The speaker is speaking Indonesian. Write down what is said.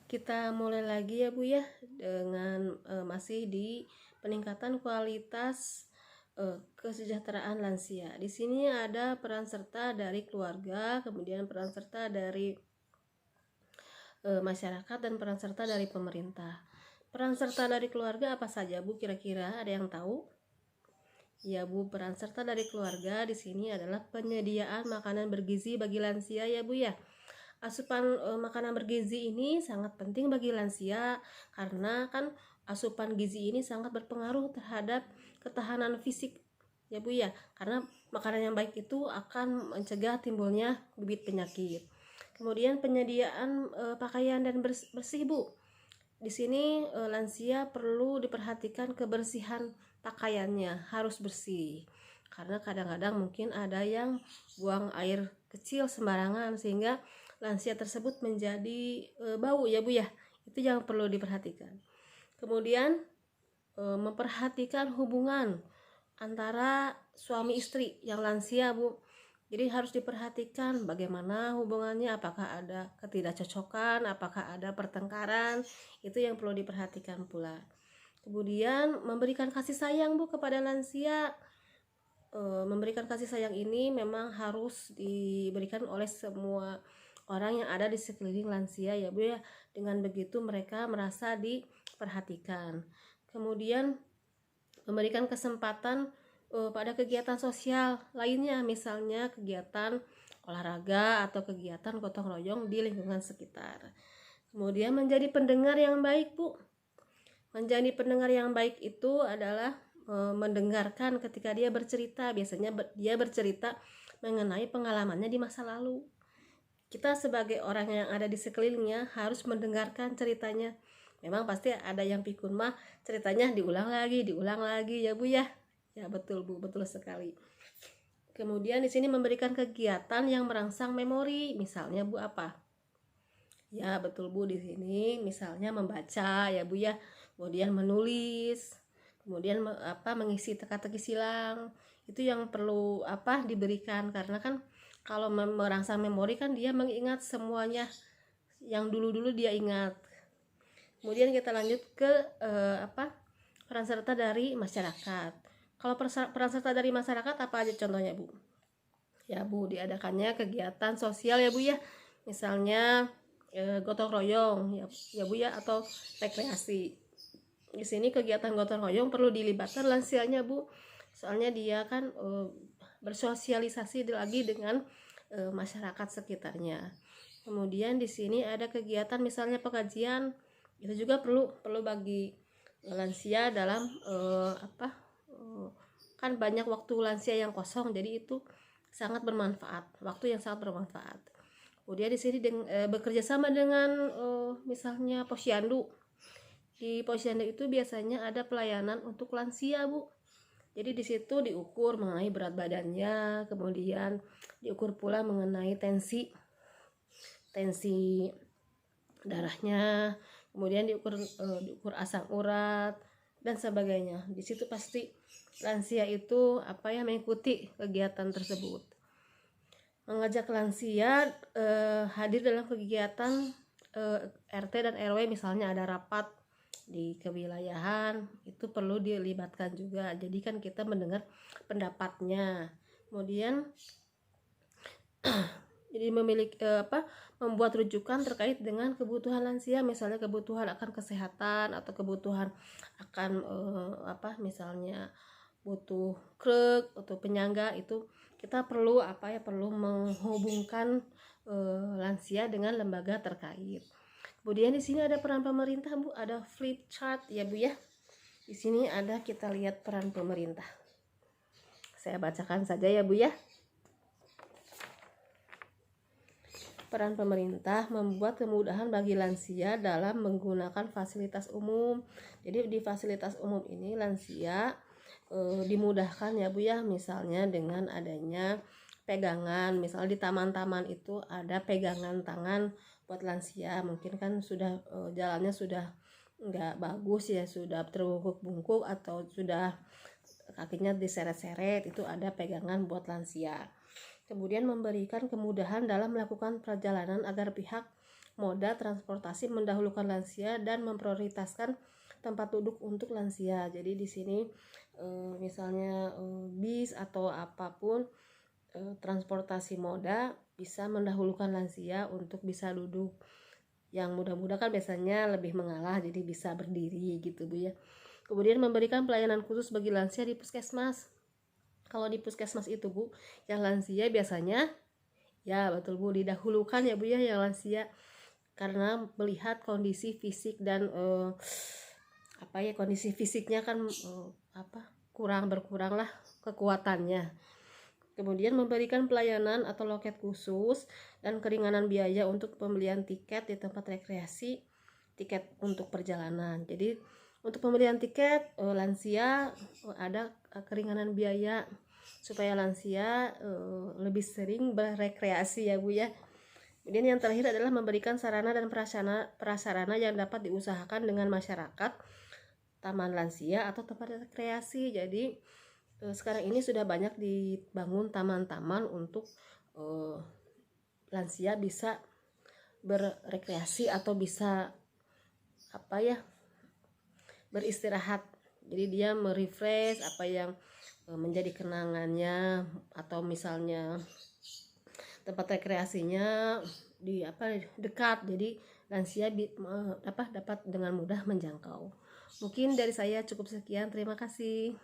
Kita mulai lagi ya Bu ya dengan masih di peningkatan kualitas kesejahteraan lansia. Di sini ada peran serta dari keluarga, kemudian peran serta dari masyarakat dan peran serta dari pemerintah. Peran serta dari keluarga apa saja Bu kira-kira ada yang tahu? Ya Bu, peran serta dari keluarga di sini adalah penyediaan makanan bergizi bagi lansia ya Bu ya. Asupan makanan bergizi ini sangat penting bagi lansia karena kan asupan gizi ini sangat berpengaruh terhadap ketahanan fisik ya Bu ya, karena makanan yang baik itu akan mencegah timbulnya bibit penyakit. Kemudian penyediaan pakaian dan bersih Bu. Di sini lansia perlu diperhatikan kebersihan pakaiannya, harus bersih. Karena kadang-kadang mungkin ada yang buang air kecil sembarangan sehingga lansia tersebut menjadi bau ya Bu ya. Itu yang perlu diperhatikan. Kemudian memperhatikan hubungan antara suami istri yang lansia Bu. Jadi harus diperhatikan bagaimana hubungannya, apakah ada ketidakcocokan, apakah ada pertengkaran, itu yang perlu diperhatikan pula. Kemudian memberikan kasih sayang Bu kepada lansia. Memberikan kasih sayang ini memang harus diberikan oleh semua orang yang ada di sekeliling lansia ya Bu ya. Dengan begitu mereka merasa diperhatikan. Kemudian memberikan kesempatan pada kegiatan sosial lainnya, misalnya kegiatan olahraga atau kegiatan gotong royong di lingkungan sekitar. Kemudian menjadi pendengar yang baik Bu. Menjadi pendengar yang baik itu adalah mendengarkan ketika dia bercerita. Biasanya dia bercerita mengenai pengalamannya di masa lalu. Kita sebagai orang yang ada di sekelilingnya harus mendengarkan ceritanya. Memang pasti ada yang pikun mah ceritanya diulang lagi ya Bu ya. Ya betul Bu, betul sekali. Kemudian di sini memberikan kegiatan yang merangsang memori, misalnya Bu apa? Ya betul Bu, di sini misalnya membaca ya Bu ya. Kemudian menulis, kemudian mengisi teka-teki silang. Itu yang perlu diberikan, karena kan kalau merangsang memori kan dia mengingat semuanya yang dulu-dulu dia ingat. Kemudian kita lanjut ke peran serta dari masyarakat. Kalau peran serta dari masyarakat apa aja contohnya Bu? Ya Bu, diadakannya kegiatan sosial ya Bu ya. Misalnya gotong royong ya Bu ya, atau rekreasi. Di sini kegiatan gotong royong perlu dilibatkan lansianya Bu. Soalnya dia kan bersosialisasi lagi dengan masyarakat sekitarnya. Kemudian di sini ada kegiatan misalnya pengajian, itu juga perlu bagi lansia dalam kan banyak waktu lansia yang kosong, jadi itu sangat bermanfaat, waktu yang sangat bermanfaat. Kemudian di sini bekerja sama dengan misalnya posyandu. Di posyandu itu biasanya ada pelayanan untuk lansia Bu. Jadi di situ diukur mengenai berat badannya, kemudian diukur pula mengenai tensi darahnya, kemudian diukur asam urat dan sebagainya. Di situ pasti lansia itu mengikuti kegiatan tersebut. Mengajak lansia hadir dalam kegiatan RT dan RW, misalnya ada rapat di kewilayahan, itu perlu dilibatkan juga. Jadi kan kita mendengar pendapatnya. Kemudian jadi memiliki membuat rujukan terkait dengan kebutuhan lansia, misalnya kebutuhan akan kesehatan atau kebutuhan akan misalnya butuh krek atau penyangga, itu kita perlu perlu menghubungkan lansia dengan lembaga terkait. Kemudian di sini ada peran pemerintah Bu, ada flip chart ya Bu ya. Di sini ada, kita lihat peran pemerintah. Saya bacakan saja ya Bu ya. Peran pemerintah membuat kemudahan bagi lansia dalam menggunakan fasilitas umum. Jadi di fasilitas umum ini lansia dimudahkan ya Bu ya, misalnya dengan adanya pegangan, misalnya di taman-taman itu ada pegangan tangan buat lansia, mungkin kan sudah jalannya sudah nggak bagus ya, sudah terbungkuk-bungkuk atau sudah kakinya diseret-seret, itu ada pegangan buat lansia. Kemudian memberikan kemudahan dalam melakukan perjalanan agar pihak moda transportasi mendahulukan lansia dan memprioritaskan tempat duduk untuk lansia. Jadi di sini misalnya bis atau apapun transportasi moda bisa mendahulukan lansia untuk bisa duduk. Yang muda-muda kan biasanya lebih mengalah, jadi bisa berdiri gitu Bu ya. Kemudian memberikan pelayanan khusus bagi lansia di puskesmas. Kalau di puskesmas itu Bu, yang lansia biasanya ya betul Bu, didahulukan ya Bu ya yang lansia, karena melihat kondisi fisik dan kondisi fisiknya kan berkurang lah kekuatannya. Kemudian memberikan pelayanan atau loket khusus dan keringanan biaya untuk pembelian tiket di tempat rekreasi, tiket untuk perjalanan. Jadi untuk pembelian tiket lansia ada keringanan biaya supaya lansia lebih sering berekreasi ya Bu ya. Kemudian yang terakhir adalah memberikan sarana dan prasarana yang dapat diusahakan dengan masyarakat, taman lansia atau tempat rekreasi. Jadi sekarang ini sudah banyak dibangun taman-taman untuk lansia bisa berrekreasi atau bisa beristirahat. Jadi dia merefresh apa yang menjadi kenangannya, atau misalnya tempat rekreasinya di dekat, jadi lansia dapat dengan mudah menjangkau. Mungkin dari saya cukup sekian, terima kasih.